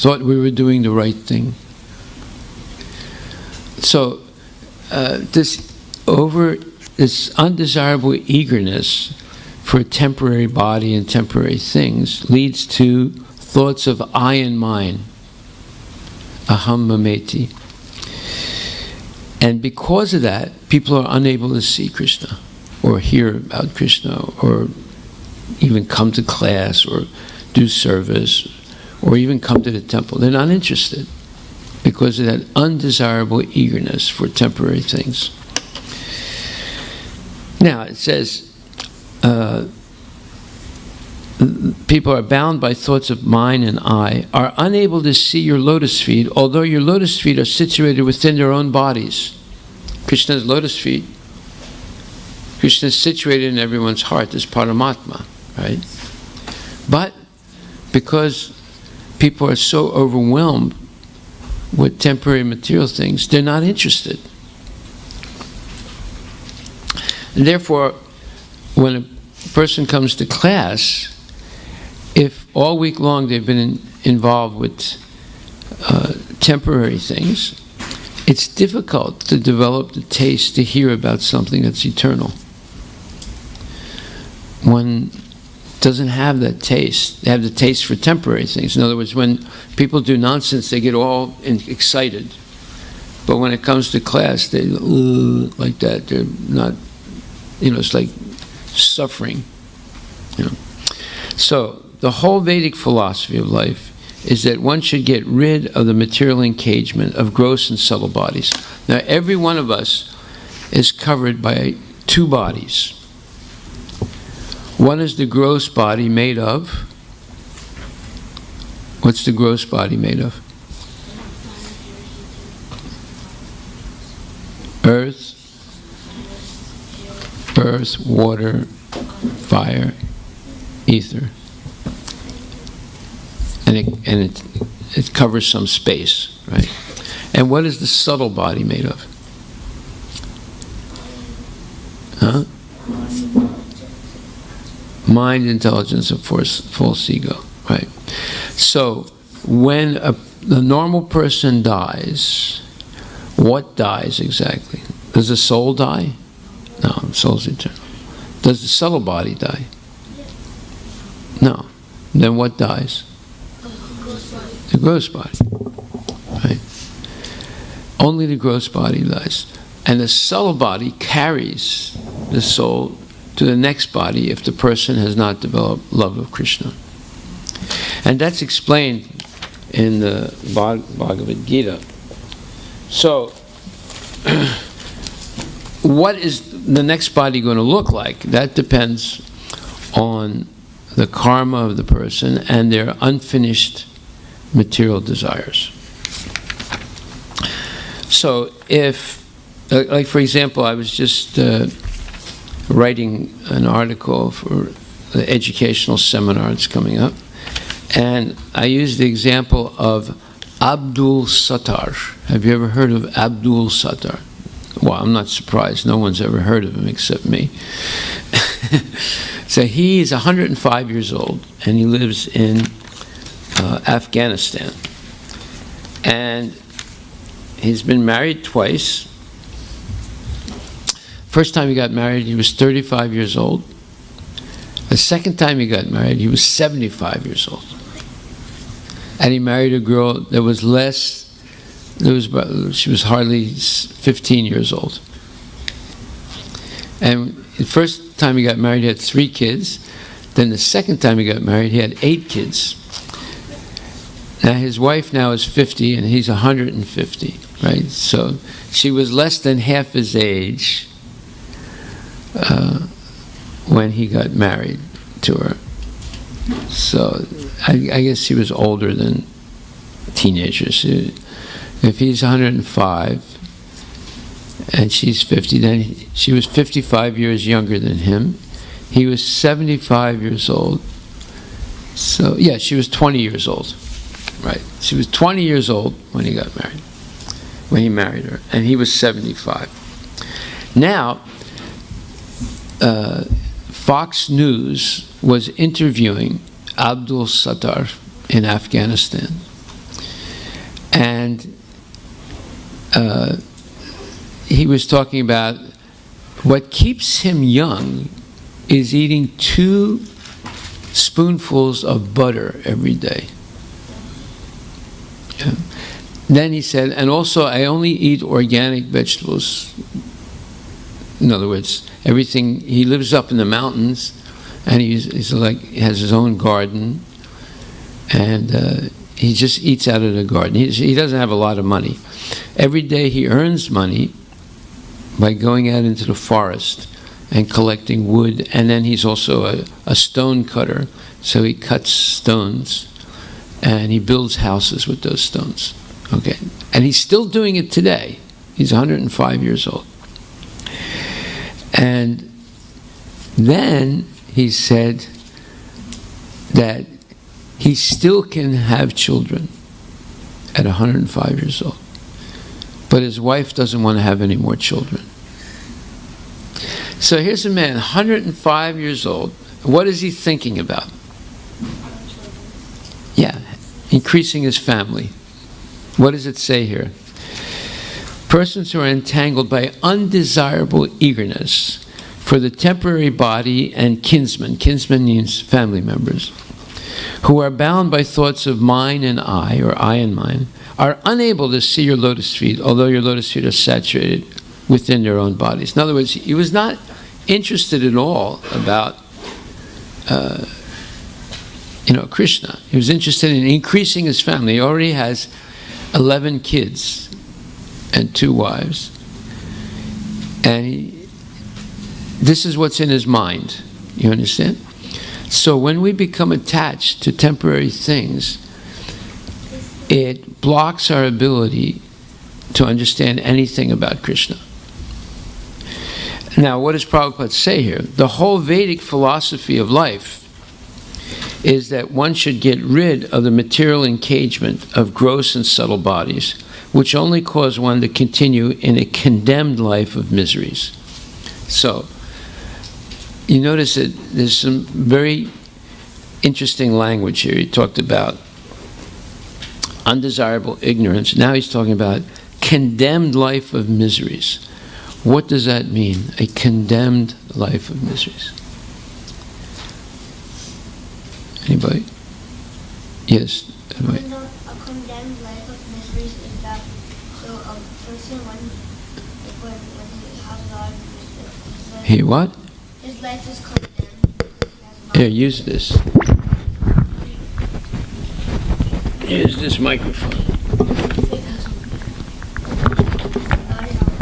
thought we were doing the right thing. So this undesirable eagerness for a temporary body and temporary things leads to thoughts of I and mine, aham mameti. And because of that, people are unable to see Krishna, or hear about Krishna, or even come to class, or do service, or even come to the temple. They're not interested because of that undesirable eagerness for temporary things. Now, it says, people are bound by thoughts of mine and I, are unable to see your lotus feet, although your lotus feet are situated within their own bodies. Krishna's lotus feet, Krishna is situated in everyone's heart as Paramatma, right? But because people are so overwhelmed with temporary material things, they're not interested. And therefore, when a person comes to class, if all week long they've been involved with temporary things, it's difficult to develop the taste to hear about something that's eternal. One doesn't have that taste. They have the taste for temporary things. In other words, when people do nonsense, they get all excited. But when it comes to class, they like that. They're not, it's like suffering. So the whole Vedic philosophy of life is that one should get rid of the material engagement of gross and subtle bodies. Now, every one of us is covered by two bodies. One is the gross body made of. What's the gross body made of? Earth, water, fire, ether. And it covers some space, right? And what is the subtle body made of? Huh? Mind, intelligence, and false ego, right? So when the normal person dies, what dies exactly? Does the soul die? No, the soul's eternal. Does the subtle body die? No. Then what dies? The gross body, right? Only the gross body dies. And the subtle body carries the soul to the next body if the person has not developed love of Krishna. And that's explained in the Bhagavad Gita. So, what is the next body going to look like? That depends on the karma of the person and their unfinished material desires. So if, like for example, I was just writing an article for the educational seminar that's coming up, and I used the example of Abdul Sattar. Have you ever heard of Abdul Sattar? Well, I'm not surprised. No one's ever heard of him except me. So he's 105 years old, and he lives in Afghanistan. And he's been married twice. First time he got married, he was 35 years old. The second time he got married, he was 75 years old. And he married a girl that was she was hardly 15 years old. And the first time he got married, he had 3 kids. Then the second time he got married, he had 8 kids. Now his wife now is 50 and he's 150, right? So she was less than half his age when he got married to her. So I guess she was older than teenagers. If he's 105 and she's 50, then she was 55 years younger than him. He was 75 years old. So yeah, she was 20 years old. Right. She was 20 years old when he got married, when he married her, and he was 75. Now, Fox News was interviewing Abdul Sattar in Afghanistan, And he was talking about what keeps him young is eating 2 spoonfuls of butter every day. Yeah. Then he said, and also I only eat organic vegetables. In other words, everything, he lives up in the mountains, and he's like, he has his own garden, and he just eats out of the garden. He doesn't have a lot of money. Every day he earns money by going out into the forest and collecting wood, and then he's also a stone cutter, so he cuts stones, and he builds houses with those stones. Okay, and he's still doing it today. He's 105 years old. And then he said that he still can have children at 105 years old. But his wife doesn't want to have any more children. So here's a man, 105 years old. What is he thinking about? Yeah, increasing his family. What does it say here? Persons who are entangled by undesirable eagerness for the temporary body and kinsmen. Kinsmen means family members. Who are bound by thoughts of mine and I, or I and mine, are unable to see your lotus feet, although your lotus feet are saturated within their own bodies. In other words, he was not interested at all about Krishna. He was interested in increasing his family. He already has 11 kids and 2 wives. And this is what's in his mind. You understand? So when we become attached to temporary things, it blocks our ability to understand anything about Krishna. Now, what does Prabhupada say here? The whole Vedic philosophy of life is that one should get rid of the material engagement of gross and subtle bodies, which only cause one to continue in a condemned life of miseries. So, you notice that there's some very interesting language here. He talked about undesirable ignorance. Now he's talking about condemned life of miseries. What does that mean? A condemned life of miseries. Anybody? Yes. Anybody? A condemned life of miseries is that so a person when he has a lot of miseries. He what? His life is condemned. Here, use this. Use this microphone.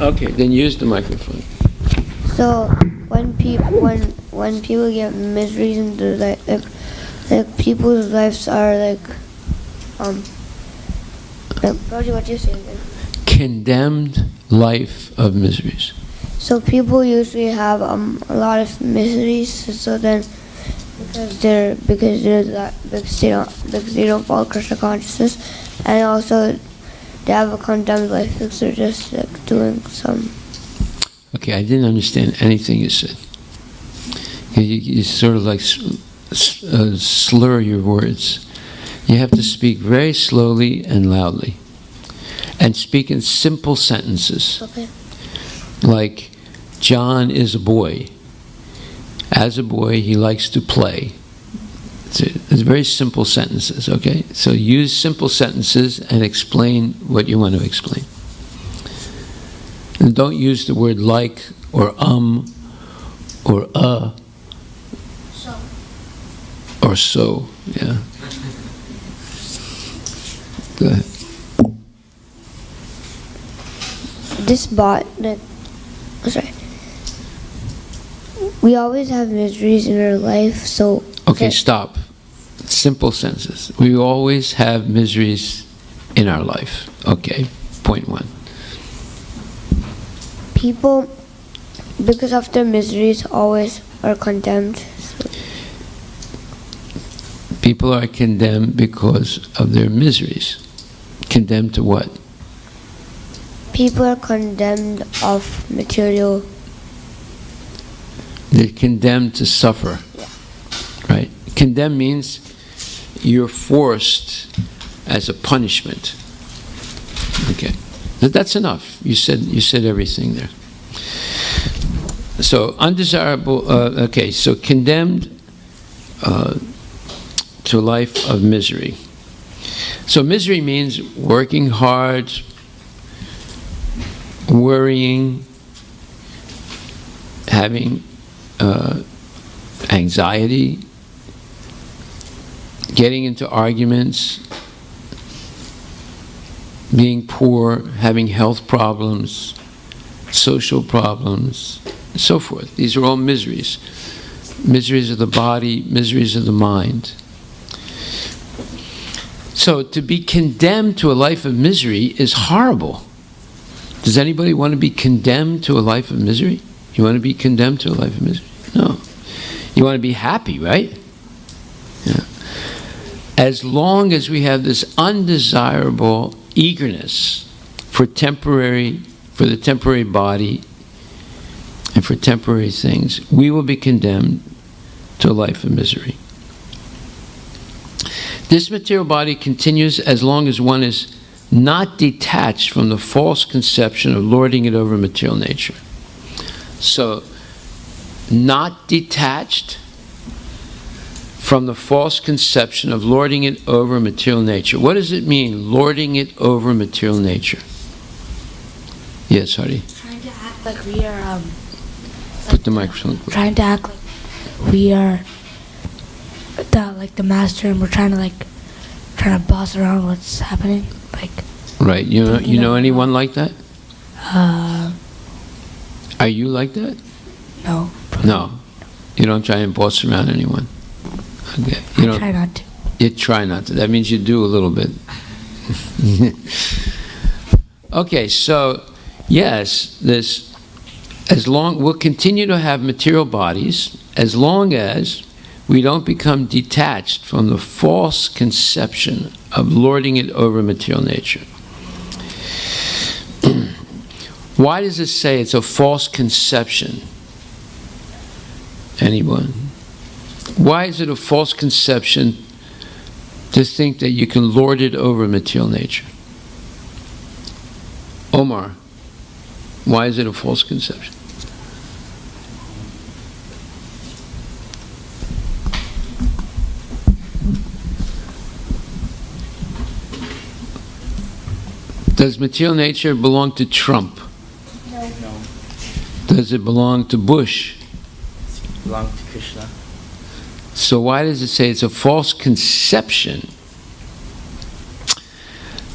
Okay, then use the microphone. So when people get miseries in their life, like people's lives are Brody, what you saying? Condemned life of miseries. So people usually have a lot of miseries. So then, because they don't follow Krishna consciousness, and also they have a condemned life because they're just doing some. Okay, I didn't understand anything you said. You sort of like slur your words. You have to speak very slowly and loudly, and speak in simple sentences. Okay. Like, John is a boy. As a boy, he likes to play. It's very simple sentences, okay? So use simple sentences and explain what you want to explain. And don't use the word like or or So. or so, yeah. Go ahead. We always have miseries in our life, so. Okay, stop. Simple sentences. We always have miseries in our life. Okay, point 1. People, because of their miseries, always are condemned. So. People are condemned because of their miseries. Condemned to what? People are condemned of material. They're condemned to suffer. Yeah. Right? Condemned means you're forced as a punishment Okay. That's enough. You said everything there. So undesirable, okay, so condemned to a life of misery. So misery means working hard, worrying, having anxiety, getting into arguments, being poor, having health problems, social problems, and so forth. These are all miseries. Miseries of the body, miseries of the mind. So to be condemned to a life of misery is horrible. Does anybody want to be condemned to a life of misery? You want to be condemned to a life of misery? No. You want to be happy, right? Yeah. As long as we have this undesirable eagerness for the temporary body and for temporary things, we will be condemned to a life of misery. This material body continues as long as one is not detached from the false conception of lording it over material nature. So, not detached from the false conception of lording it over material nature. What does it mean, lording it over material nature? Yes, Hari? Trying to act like we are, Put the microphone. trying to act like we are the master, and we're trying to boss around what's happening. Right. You know anyone like that? Are you like that? No. No. You don't try and boss around anyone. Okay. I try not to. You try not to. That means you do a little bit. Okay, so yes, we'll continue to have material bodies as long as we don't become detached from the false conception of lording it over material nature. Why does it say it's a false conception? Anyone? Why is it a false conception to think that you can lord it over material nature? Omar, why is it a false conception? Does material nature belong to Trump? No. Does it belong to Bush? It belongs to Krishna. So why does it say it's a false conception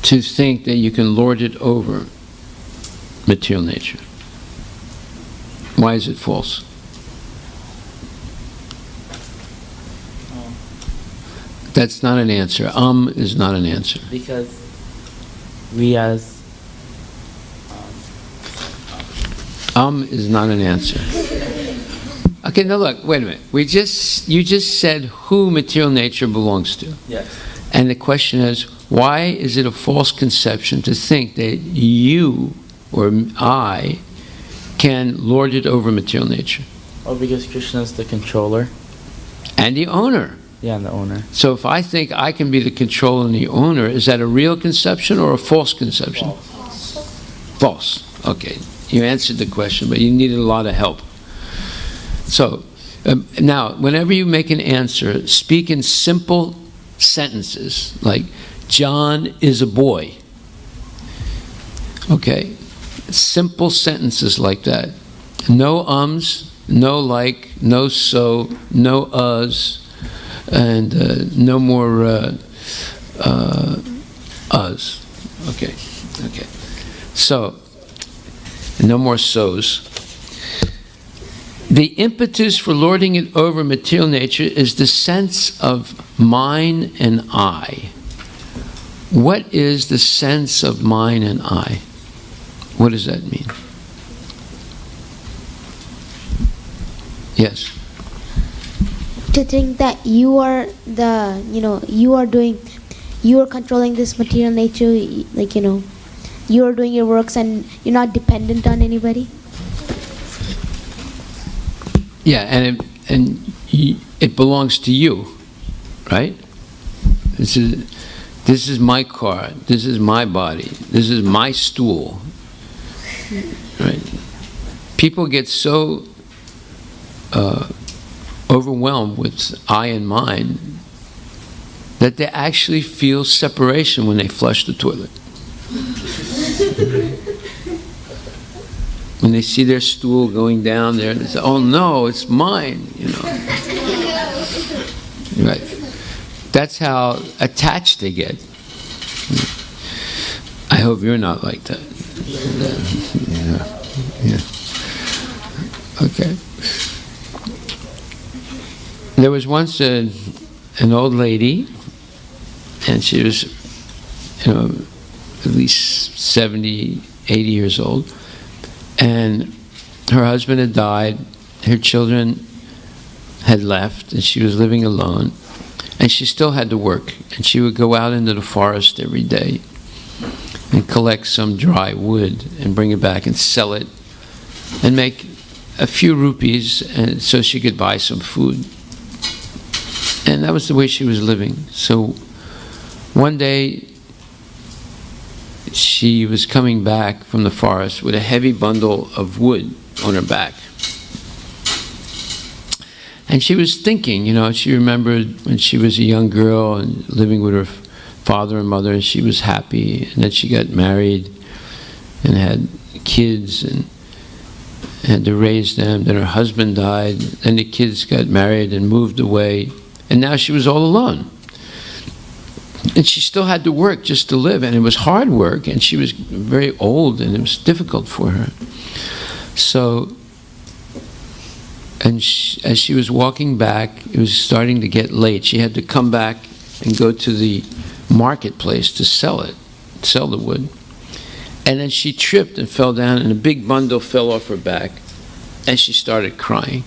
to think that you can lord it over material nature? Why is it false? That's not an answer. Is not an answer. Because we as Is not an answer. Okay, now look, wait a minute. You just said who material nature belongs to. yes. And the question is, why is it a false conception to think that you or I can lord it over material nature? Oh, because Krishna is the controller. And the owner. Yeah, and the owner. So if I think I can be the controller and the owner, is that a real conception or a false conception? False. Okay. You answered the question, but you needed a lot of help. So, now, whenever you make an answer, speak in simple sentences, like, John is a boy. Okay? Simple sentences like that. No ums, no like, no so, no us, and no more us. Okay. So, no more so's. The impetus for lording it over material nature is the sense of mine and I. What is the sense of mine and I? What does that mean? Yes. To think that you are you are controlling this material nature, you are doing your works and you're not dependent on anybody. Yeah, and it belongs to you, right? This This is my car. This is my body. This is my stool. Right? People get so overwhelmed with I and mine that they actually feel separation when they flush the toilet. When they see their stool going down there, they say, "Oh no, it's mine," Right. That's how attached they get. I hope you're not like that. Yeah. Okay. There was once an old lady, and she was, at least 70, 80 years old, and her husband had died, her children had left, and she was living alone, and she still had to work, and she would go out into the forest every day and collect some dry wood and bring it back and sell it and make a few rupees and so she could buy some food. And that was the way she was living. So one day she was coming back from the forest with a heavy bundle of wood on her back. And she was thinking, she remembered when she was a young girl and living with her father and mother, and she was happy. And then she got married and had kids and had to raise them. Then her husband died. Then the kids got married and moved away. And now she was all alone. And she still had to work just to live. And it was hard work. And she was very old and it was difficult for her. So, as she was walking back, it was starting to get late. She had to come back and go to the marketplace to sell the wood. And then she tripped and fell down, and a big bundle fell off her back, and she started crying,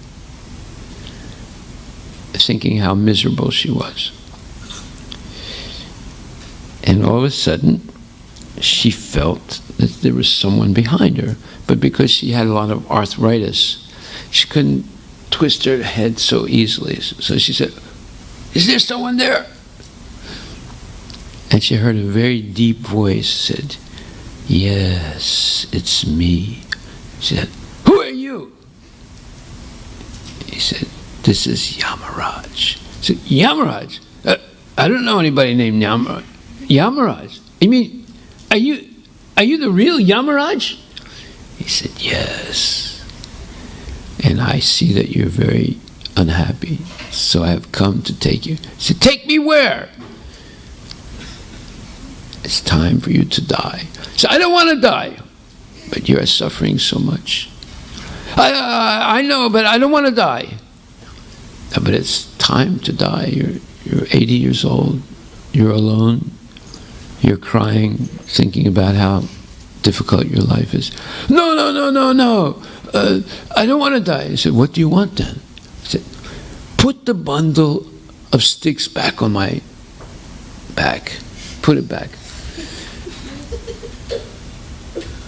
thinking how miserable she was. And all of a sudden, she felt that there was someone behind her, but because she had a lot of arthritis, she couldn't twist her head so easily. So she said, "Is there someone there?" And she heard a very deep voice said, "Yes, it's me." She said, "Who are you?" He said, "This is Yamaraj." She said, "Yamaraj? I don't know anybody named Yamaraj." "Yamaraj? You mean, are you the real Yamaraj?" He said, "Yes. And I see that you're very unhappy, so I have come to take you." He said, "Take me where?" "It's time for you to die." He said, "I don't want to die." "But you are suffering so much." I know, but I don't want to die." "But it's time to die. You're 80 years old. You're alone. You're crying, thinking about how difficult your life is." No. I don't want to die." He said, "What do you want then?" He said, "Put the bundle of sticks back on my back. Put it back."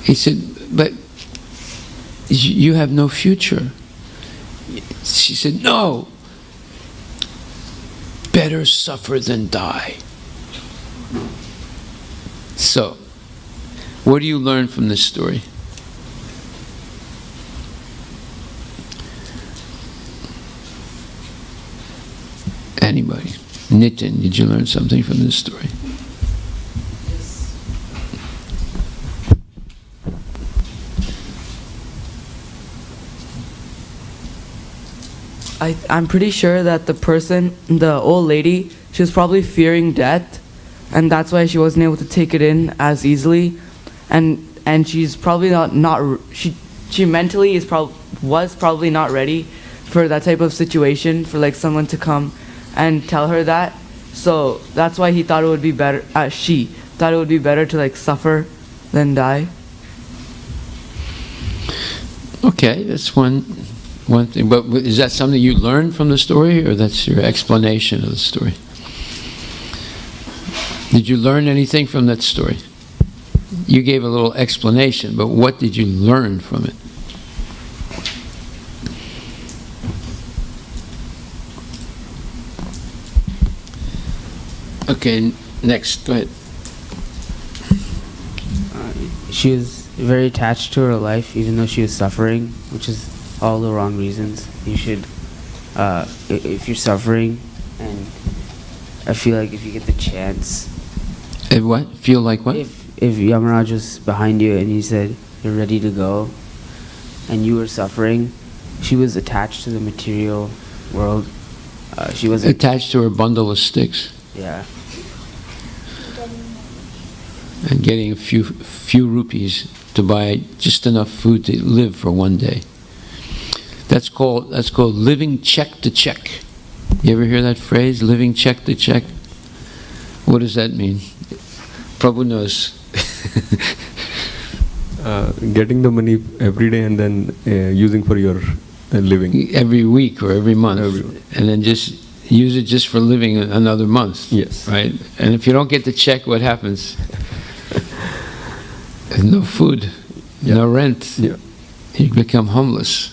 He said, "But you have no future." She said, "No. Better suffer than die." So, what do you learn from this story? Anybody? Nitin, did you learn something from this story? I'm pretty sure that the old lady, she was probably fearing death, and that's why she wasn't able to take it in as easily, and she's probably she mentally was probably not ready for that type of situation, for like someone to come and tell her that. So that's why she thought it would be better to like suffer than die. Okay, that's one thing. But is that something you learned from the story, or that's your explanation of the story? Did you learn anything from that story? You gave a little explanation, but what did you learn from it? Okay, Next, go ahead. She was very attached to her life, even though she was suffering, which is all the wrong reasons. You should, if you're suffering, and I feel like if you get the chance, If what? Feel like what? if Yamaraj was behind you and he said you're ready to go, and you were suffering, she was attached to the material world. She wasn't Attached to her bundle of sticks Yeah. and getting a few rupees to buy just enough food to live for one day. That's called living check to check. You ever hear that phrase, living check to check? What does that mean? Prabhu knows. Getting the money every day and then using for your living. Every week or every month. Every month. And then just use it just for living another month. Yes. Right? And if you don't get the check, what happens? No food, no rent. Yeah. You become homeless.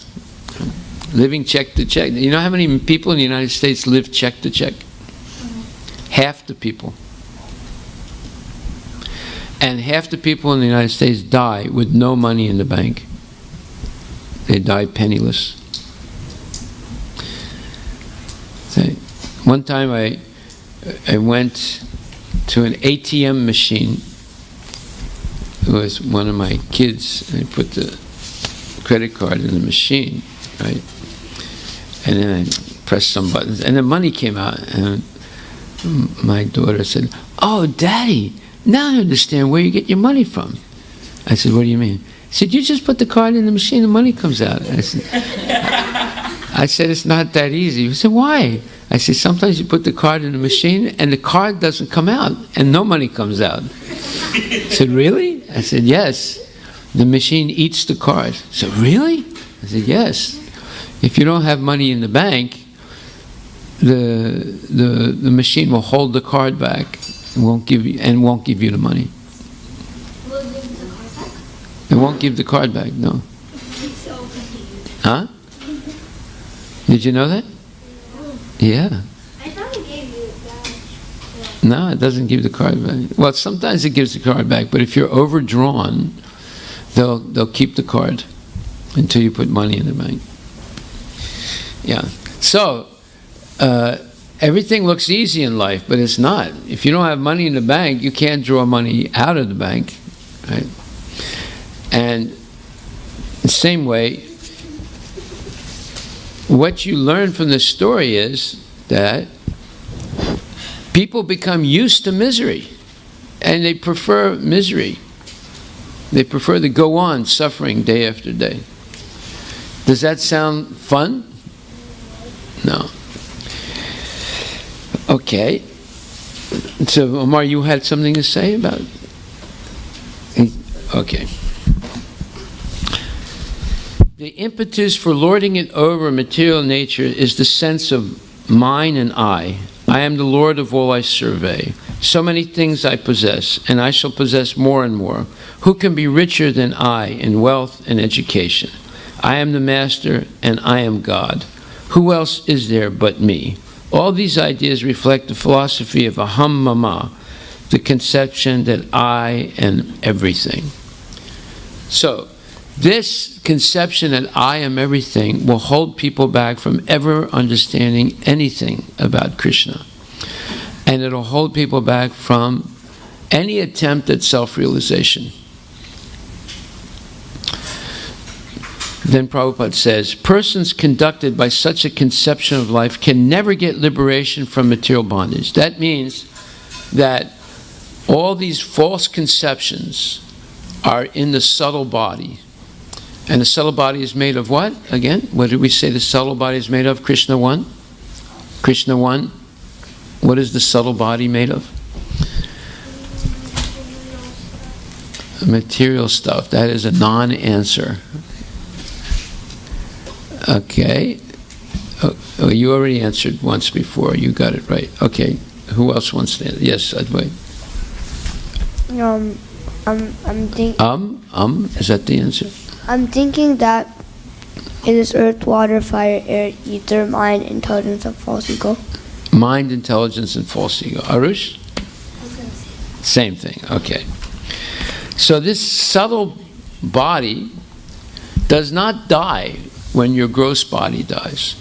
Living check to check. You know how many people in the United States live check to check? Half the people. And half the people in the United States die with no money in the bank. They die penniless. Okay. One time I went to an ATM machine. It was one of my kids. I put the credit card in the machine, right? And then I pressed some buttons, and the money came out. And my daughter said, "Oh, Daddy, now I understand where you get your money from." I said, "What do you mean?" He said, "You just put the card in the machine, the money comes out." I said, "It's not that easy." He said, "Why?" I said, "Sometimes you put the card in the machine and the card doesn't come out and no money comes out." He said, "Really?" I said, "Yes. The machine eats the card." He said, "Really?" I said, "Yes. If you don't have money in the bank, the machine will hold the card back and won't give you the money." Will give the card back? It won't give the card back, no. So confused. Huh? Did you know that? Yeah. I thought it gave you that. No, it doesn't give the card back. Well, sometimes it gives the card back, but if you're overdrawn, they'll keep the card until you put money in the bank. Yeah. So, everything looks easy in life, but it's not. If you don't have money in the bank, you can't draw money out of the bank, right? And the same way, what you learn from this story is that people become used to misery, and they prefer misery. They prefer to go on suffering day after day. Does that sound fun? No. Okay. So, Omar, you had something to say about it? Okay. The impetus for lording it over material nature is the sense of mine and I. I am the Lord of all I survey. So many things I possess, and I shall possess more and more. Who can be richer than I in wealth and education? I am the master, and I am God. Who else is there but me? All these ideas reflect the philosophy of Aham Mama, the conception that I am everything. So, this conception that I am everything will hold people back from ever understanding anything about Krishna. And it'll hold people back from any attempt at self-realization. Then Prabhupada says, persons conducted by such a conception of life can never get liberation from material bondage. That means that all these false conceptions are in the subtle body. And the subtle body is made of what? Again, what did we say the subtle body is made of? Krishna 1? Krishna 1? What is the subtle body made of? Material stuff. That is a non-answer. Okay. Oh, you already answered once before. You got it right. Okay. Who else wants to answer? Yes, Advait. I'm thinking. Is that the answer? I'm thinking that it is earth, water, fire, air, ether, mind, intelligence, and false ego. Mind, intelligence, and false ego. Arush? Okay. Same thing, okay. So this subtle body does not die when your gross body dies.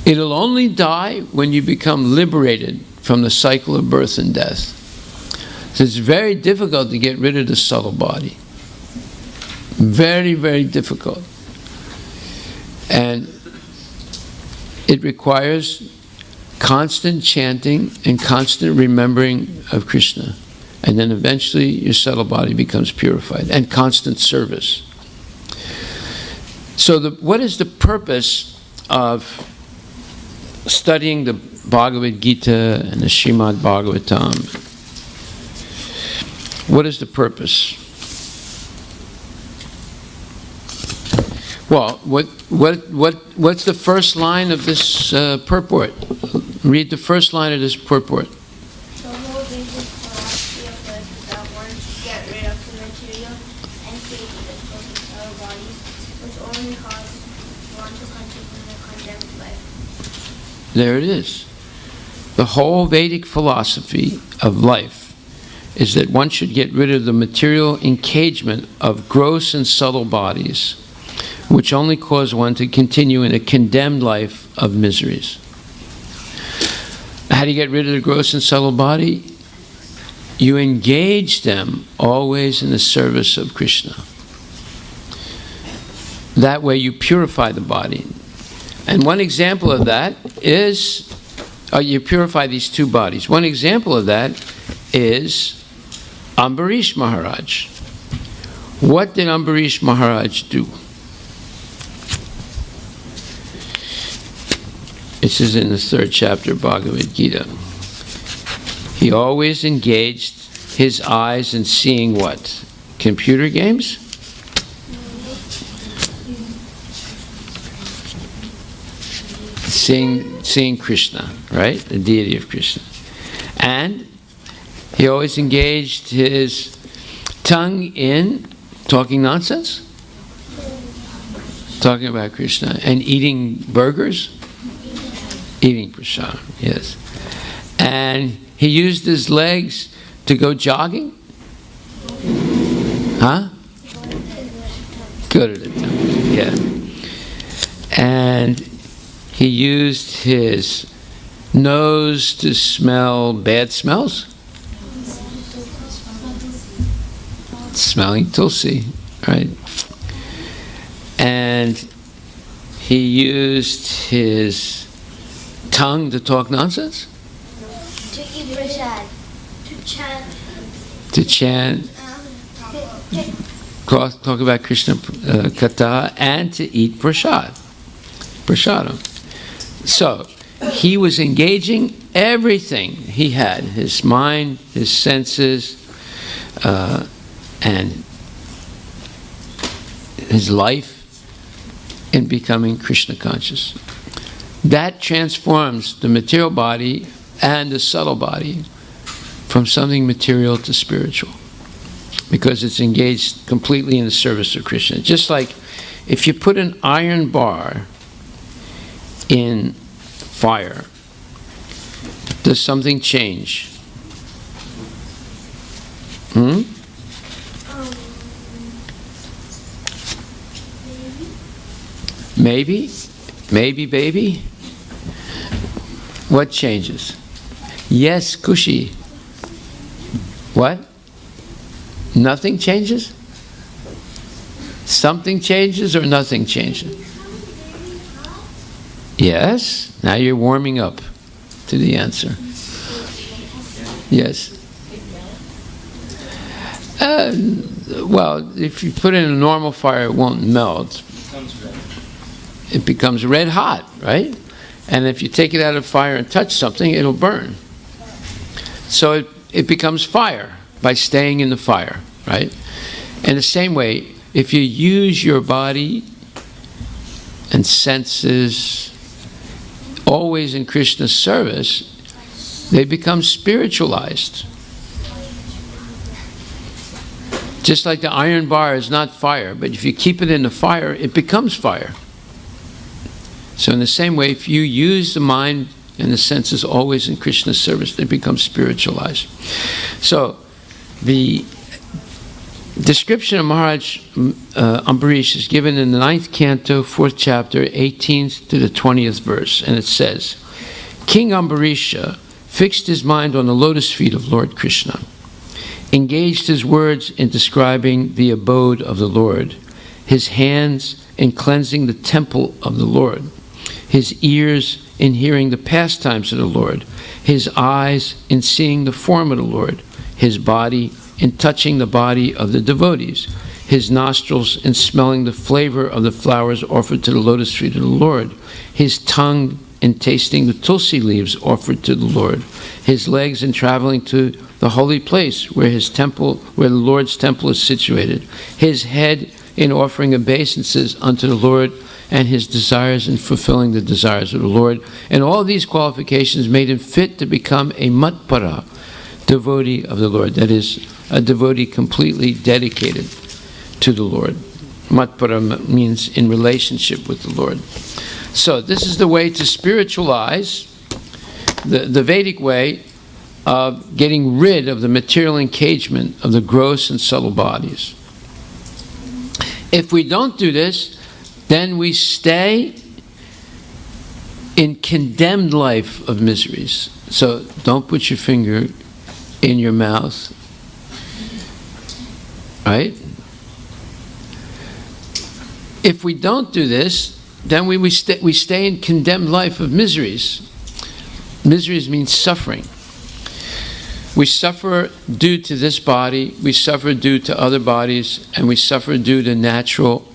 It'll only die when you become liberated from the cycle of birth and death. So it's very difficult to get rid of the subtle body. Very, very difficult. And it requires constant chanting and constant remembering of Krishna. And then eventually your subtle body becomes purified. And constant service. So what is the purpose of studying the Bhagavad Gita and the Srimad Bhagavatam? What is the purpose? Well, what's the first line of this purport? Read the first line of this purport. The whole basic philosophy of life is that one should get rid of the material and create the subtle bodies, which only cause one to continue the condemned life. There it is. The whole Vedic philosophy of life is that one should get rid of the material engagement of gross and subtle bodies, which only cause one to continue in a condemned life of miseries. How do you get rid of the gross and subtle body? You engage them always in the service of Krishna. That way you purify the body. And one example of that is, you purify these two bodies. One example of that is Ambarish Maharaj. What did Ambarish Maharaj do? This is in the 3rd chapter of Bhagavad Gita. He always engaged his eyes in seeing what? Computer games? Seeing Krishna, right? The deity of Krishna. And he always engaged his tongue in talking nonsense, talking about Krishna, and eating burgers, eating prasadam, yes. And he used his legs to go jogging. Huh? Go to the temple, yeah. And he used his nose to smell bad smells. Smelling tulsi, right? And he used his tongue to talk nonsense? To eat prasad. To chant. To chant. Talk about Krishna Katha, and to eat prasadam. So, he was engaging everything he had, his mind, his senses, and his life in becoming Krishna conscious. That transforms the material body and the subtle body from something material to spiritual, because it's engaged completely in the service of Krishna. Just like if you put an iron bar in fire, does something change? Maybe? Maybe, baby? What changes? Yes, Kushi. What? Nothing changes? Something changes or nothing changes? Yes? Now you're warming up to the answer. Yes. Well, if you put it in a normal fire, it won't melt. It becomes red hot, right? And if you take it out of fire and touch something, it'll burn. So it becomes fire by staying in the fire, right? In the same way, if you use your body and senses always in Krishna's service, they become spiritualized. Just like the iron bar is not fire, but if you keep it in the fire, it becomes fire. So in the same way, if you use the mind and the senses always in Krishna's service, they become spiritualized. So, the description of Maharaj Ambarish is given in the 9th canto, 4th chapter, 18th to the 20th verse, and it says, King Ambarisha fixed his mind on the lotus feet of Lord Krishna, engaged his words in describing the abode of the Lord, his hands in cleansing the temple of the Lord, his ears in hearing the pastimes of the Lord, his eyes in seeing the form of the Lord, his body in touching the body of the devotees, his nostrils in smelling the flavor of the flowers offered to the lotus feet of the Lord, his tongue in tasting the tulsi leaves offered to the Lord, his legs in traveling to the holy place where the Lord's temple is situated, his head in offering obeisances unto the Lord, and his desires in fulfilling the desires of the Lord. And all these qualifications made him fit to become a matpara, devotee of the Lord. That is, a devotee completely dedicated to the Lord. Matpara means in relationship with the Lord. So this is the way to spiritualize, the Vedic way of getting rid of the material engagement of the gross and subtle bodies. If we don't do this, then we stay in condemned life of miseries. So don't put your finger in your mouth, right? If we don't do this, then we stay in condemned life of miseries. Miseries means suffering. We suffer due to this body, we suffer due to other bodies, and we suffer due to natural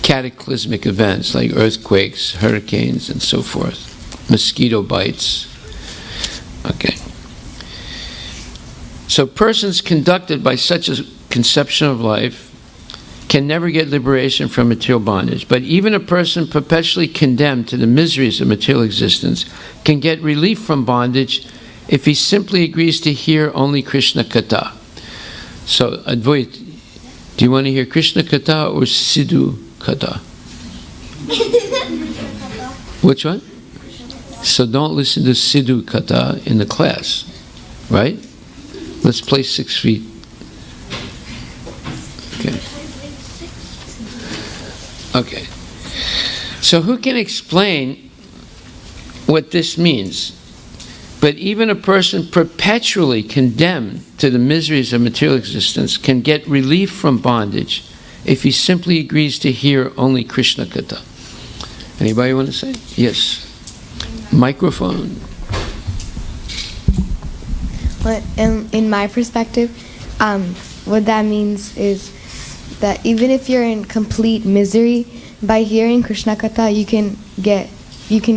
cataclysmic events like earthquakes, hurricanes, and so forth, mosquito bites. Okay. So persons conducted by such a conception of life can never get liberation from material bondage. But even a person perpetually condemned to the miseries of material existence can get relief from bondage if he simply agrees to hear only Krishna Katha. So, Advait, do you want to hear Krishna Katha or Sidhu Katha? Which one? So don't listen to Sidhu Katha in the class, right? Let's play 6 feet. Okay. Okay. So who can explain what this means? But even a person perpetually condemned to the miseries of material existence can get relief from bondage if he simply agrees to hear only Krishna Katha. Anybody want to say? Yes. Microphone. But in my perspective, what that means is that even if you're in complete misery, by hearing Krishna Katha, you can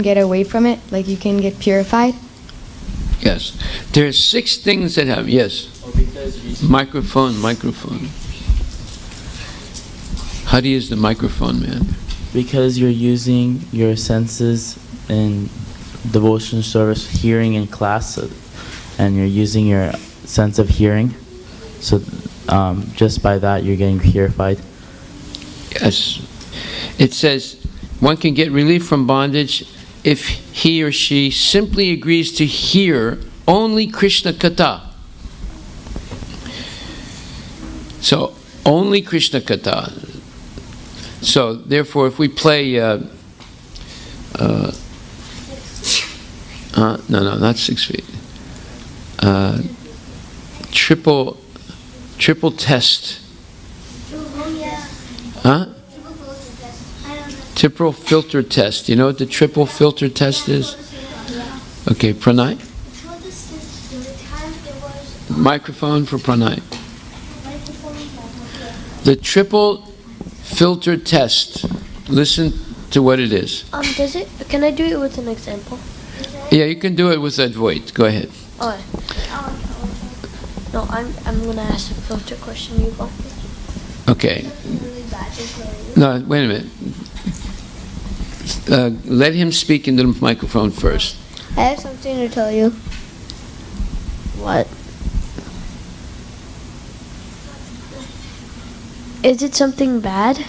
get away from it, like you can get purified. Yes. There are 6 things that have, yes. Microphone. How do you use the microphone, man? Because you're using your senses in devotion service, hearing in class, and you're using your sense of hearing. So just by that, you're getting purified. Yes. It says one can get relief from bondage if he or she simply agrees to hear only Krishna Katha. So, only Krishna Katha. So, therefore, if we play, no, not 6 feet. Triple test. Huh? Triple filter test. You know what the triple filter test is? Okay, Pranay. Microphone for Pranay. The triple filter test. Listen to what it is. Can I do it with an example? Yeah, you can do it with that voice. Go ahead. Okay. No, I'm gonna ask a filter question. You go. Okay. No, wait a minute. Let him speak into the microphone first. I have something to tell you. What? Is it something bad?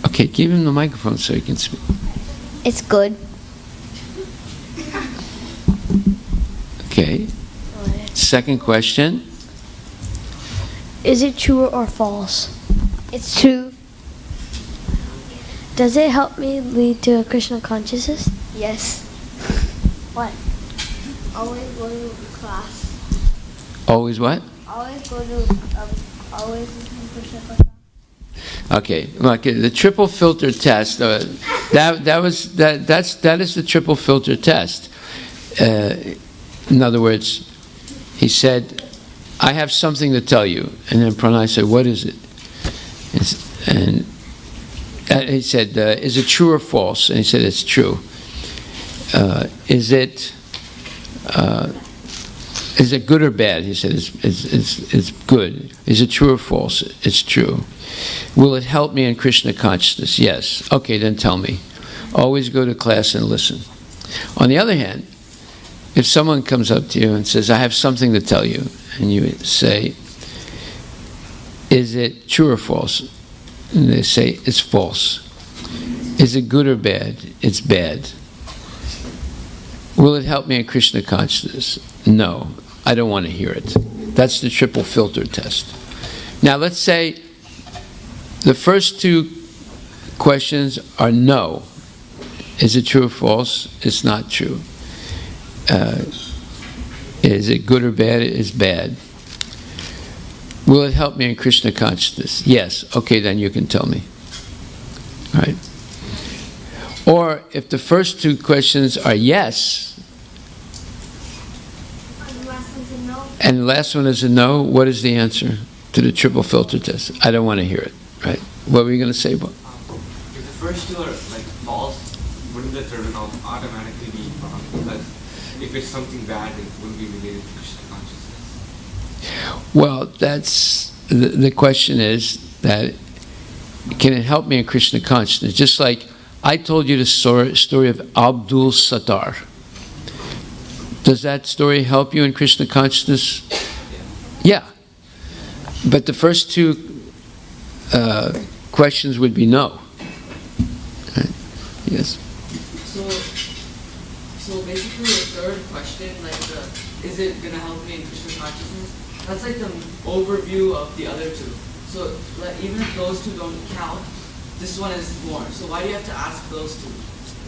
Okay, give him the microphone so he can speak. It's good. Okay. Second question. Is it true or false? It's true. Does it help me lead to a Krishna consciousness? Yes. What? Always go to class. Always what? Always go to, always listen to Krishna Katha. Okay, like the triple filter test. That is the triple filter test. In other words, he said, "I have something to tell you," and then Pranay said, "What is it?" And he said, "Is it true or false?" And he said, "It's true." Is it good or bad? He said, it's good. Is it true or false? It's true. Will it help me in Krishna consciousness? Yes. Okay, then tell me. Always go to class and listen. On the other hand, if someone comes up to you and says, I have something to tell you, and you say, is it true or false? And they say, it's false. Is it good or bad? It's bad. Will it help me in Krishna consciousness? No, I don't want to hear it. That's the triple filter test. Now let's say the first two questions are no. Is it true or false? It's not true. Is it good or bad? It's bad. Will it help me in Krishna consciousness? Yes. Okay, then you can tell me. All right. Or if the first two questions are yes, and the last one is a no, what is the answer to the triple filter test? I don't want to hear it. Right? What were you going to say, Bob? If the first two are like false, wouldn't the third one automatically be wrong? Because if it's something bad, it wouldn't be related to Krishna consciousness. Well, that's the question is that can it help me in Krishna consciousness? Just like I told you the story of Abdul Sattar. Does that story help you in Krishna consciousness? Yeah. But the first two questions would be no. Right? Yes. So basically the third question, like is it going to help me in Krishna consciousness? That's like the overview of the other two. So like, even if those two don't count, this one is more. So why do you have to ask those two?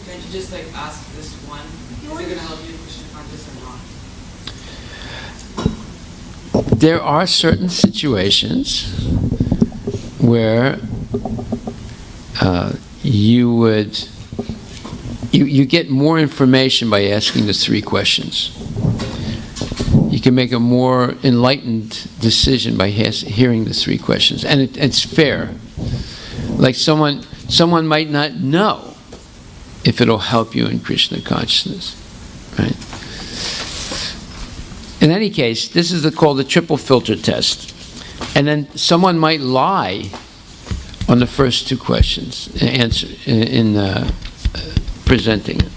Can't you just like ask this one? Is it going to help you in Krishna consciousness or not? There are certain situations where you get more information by asking the three questions. You can make a more enlightened decision by hearing the three questions, and it's fair. Like someone might not know if it'll help you in Krishna consciousness, right? In any case, this is called the triple filter test. And then someone might lie on the first two questions in presenting it.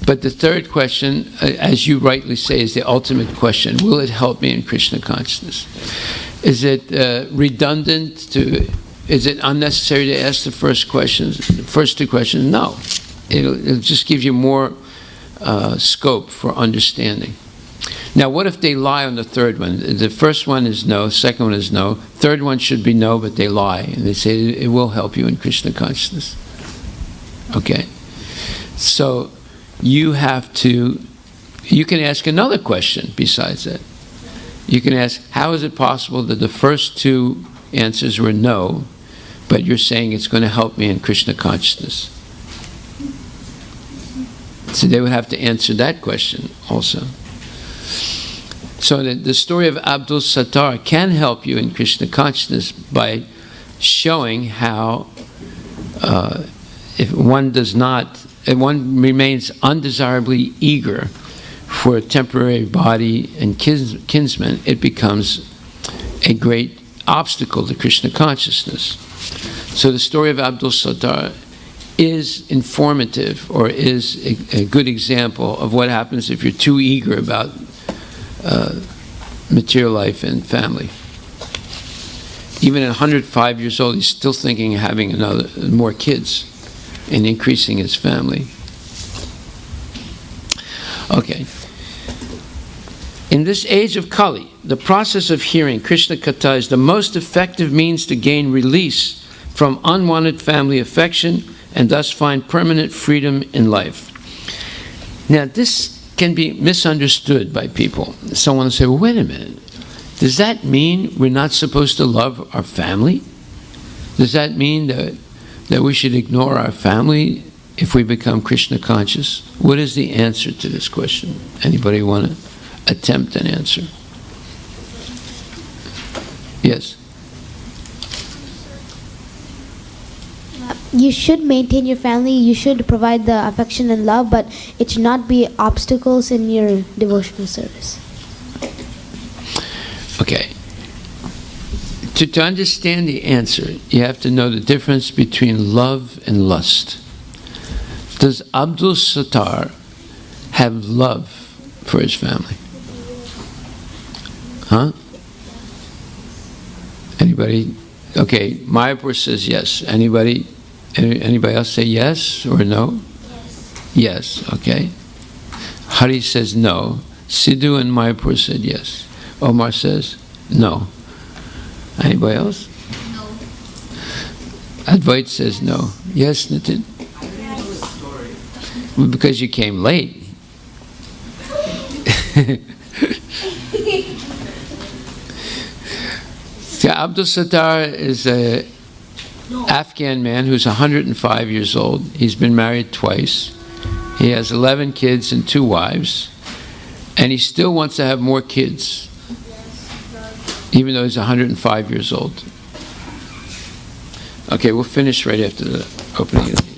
But the third question, as you rightly say, is the ultimate question. Will it help me in Krishna consciousness? Is it redundant is it unnecessary to ask the first two questions? No. It'll just give you more scope for understanding. Now, what if they lie on the third one? The first one is no, second one is no, third one should be no, but they lie, and they say it will help you in Krishna consciousness. Okay? So, you can ask another question besides that. You can ask, how is it possible that the first two answers were no, but you're saying it's going to help me in Krishna consciousness? So they would have to answer that question also. So the story of Abdul Sattar can help you in Krishna consciousness by showing how if one remains undesirably eager for a temporary body and kinsman, it becomes a great obstacle to Krishna consciousness. So the story of Abdul Sattar is informative, or is a good example of what happens if you're too eager about material life and family. Even at 105 years old, he's still thinking of having more kids. and increasing his family. Okay. In this age of Kali, the process of hearing Krishna Katha is the most effective means to gain release from unwanted family affection and thus find permanent freedom in life. Now, this can be misunderstood by people. Someone will say, well, wait a minute. Does that mean we're not supposed to love our family? Does that mean that we should ignore our family if we become Krishna conscious? What is the answer to this question? Anybody want to attempt an answer? Yes? You should maintain your family, you should provide the affection and love, but it should not be obstacles in your devotional service. Okay. To understand the answer, you have to know the difference between love and lust. Does Abdul Sattar have love for his family? Huh? Anybody? Okay, Mayapur says yes. Anybody else say yes or no? Yes. Yes, okay. Hari says no. Sidhu and Mayapur said yes. Omar says no. Anybody else? No. Advait says no. Yes, Nitin? Well, because you came late. So Abdul Sattar is an Afghan man who's 105 years old. He's been married twice. He has 11 kids and 2 wives. And he still wants to have more kids, even though he's 105 years old. Okay, we'll finish right after the opening of the meetings.